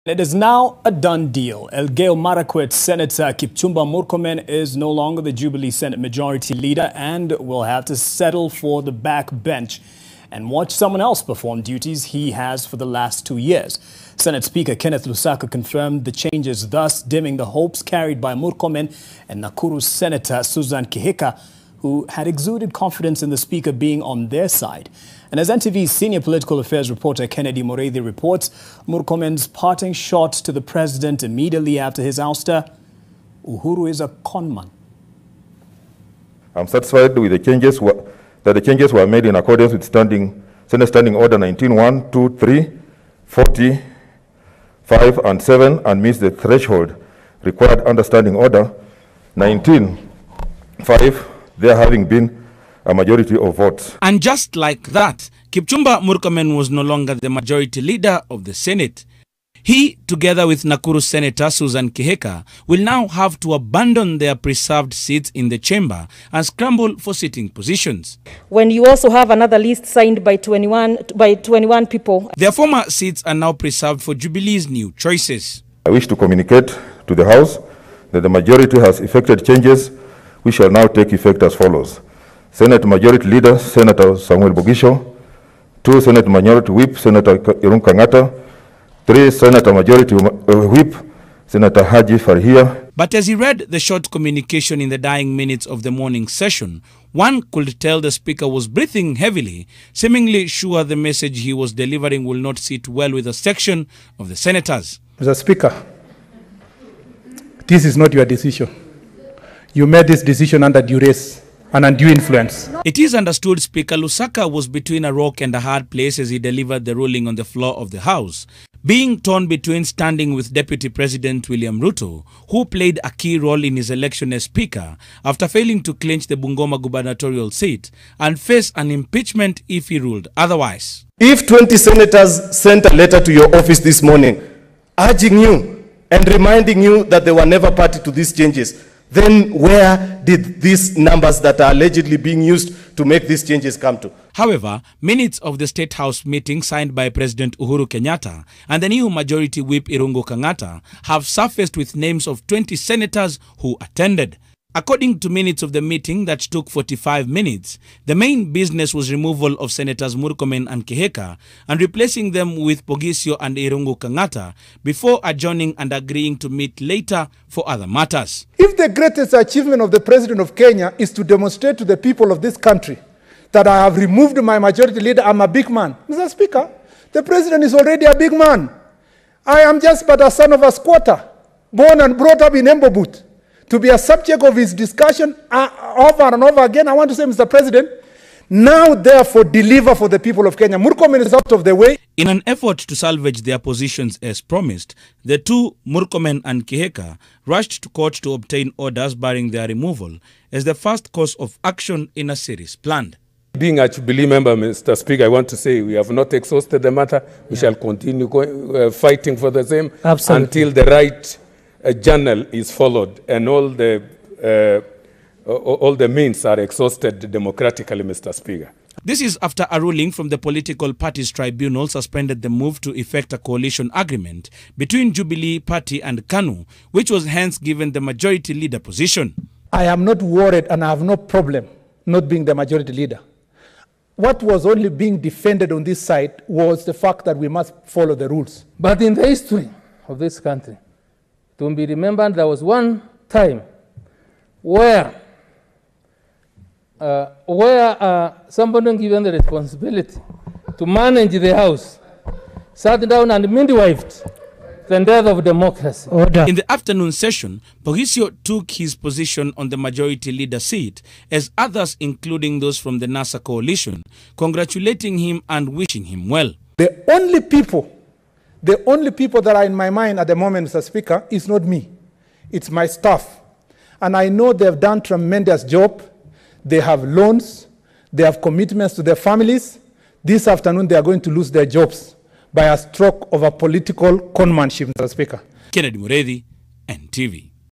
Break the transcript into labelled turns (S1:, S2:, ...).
S1: It is now a done deal. Elgeyo Marakwet Senator Kipchumba Murkomen is no longer the Jubilee Senate Majority Leader and will have to settle for the back bench and watch someone else perform duties he has for the last 2 years. Senate Speaker Kenneth Lusaka confirmed the changes, thus dimming the hopes carried by Murkomen and Nakuru Senator Susan Kihika, who had exuded confidence in the Speaker being on their side. And as NTV's senior political affairs reporter Kennedy Mureithi reports, Murkomen's parting shot to the president immediately after his ouster, Uhuru is a conman.
S2: I'm satisfied with the changes that the changes were made in accordance with Senate Standing Order 19(1), 2, 3, 40, 5, and 7, and meets the threshold required under Standing Order 19(5), there having been a majority of votes.
S3: And just like that, Kipchumba Murkomen was no longer the majority leader of the Senate. He, together with Nakuru Senator Susan Kihika, will now have to abandon their preserved seats in the chamber and scramble for sitting positions.
S4: When you also have another list signed by 21 people.
S3: Their former seats are now preserved for Jubilee's new choices.
S2: I wish to communicate to the House that the majority has effected changes which shall now take effect as follows. Senate Majority Leader, Senator Samuel Bogisho. 2, Senate Minority Whip, Senator Irungu Kang'ata. 3, Senator Majority Whip, Senator Haji Farhia.
S3: But as he read the short communication in the dying minutes of the morning session, one could tell the Speaker was breathing heavily, seemingly sure the message he was delivering will not sit well with a section of the senators.
S5: Mr. Speaker, this is not your decision. You made this decision under duress and undue influence.
S3: It is understood Speaker Lusaka was between a rock and a hard place as he delivered the ruling on the floor of the House, being torn between standing with Deputy President William Ruto, who played a key role in his election as Speaker after failing to clinch the Bungoma gubernatorial seat, and face an impeachment if he ruled otherwise.
S6: If 20 senators sent a letter to your office this morning urging you and reminding you that they were never party to these changes, then where did these numbers that are allegedly being used to make these changes come to?
S3: However, minutes of the State House meeting signed by President Uhuru Kenyatta and the new Majority Whip Irungu Kang'ata have surfaced with names of 20 senators who attended. According to minutes of the meeting that took 45 minutes, the main business was removal of Senators Murkomen and Kihika and replacing them with Bogisho and Irungu Kang'ata before adjourning and agreeing to meet later for other matters.
S5: If the greatest achievement of the President of Kenya is to demonstrate to the people of this country that I have removed my majority leader, I'm a big man. Mr. Speaker, the President is already a big man. I am just but a son of a squatter, born and brought up in Embobut. To be a subject of his discussion over and over again, I want to say, Mr. President, now therefore deliver for the people of Kenya. Murkomen is out of the way.
S3: In an effort to salvage their positions as promised, the two, Murkomen and Kihika, rushed to court to obtain orders barring their removal as the first course of action in a series planned.
S7: Being a Jubilee member, Mr. Speaker, I want to say we have not exhausted the matter. We shall continue fighting for the same until the right journal is followed and all the means are exhausted democratically, Mr. Speaker.
S3: This is after a ruling from the Political Parties Tribunal suspended the move to effect a coalition agreement between Jubilee Party and KANU, which was hence given the majority leader position.
S5: I am not worried and I have no problem not being the majority leader. What was only being defended on this side was the fact that we must follow the rules.
S8: But in the history of this country, to be remembered, there was one time where somebody given the responsibility to manage the House sat down and midwifed the death of democracy.
S3: Order. In the afternoon session, Bogisho took his position on the majority leader seat as others, including those from the NASA coalition, congratulating him and wishing him well.
S5: The only people that are in my mind at the moment, Mr. Speaker, is not me. It's my staff. And I know they've done tremendous job. They have loans. They have commitments to their families. This afternoon, they are going to lose their jobs by a stroke of a political conmanship, Mr. Speaker.
S3: Kennedy Mureithi, NTV.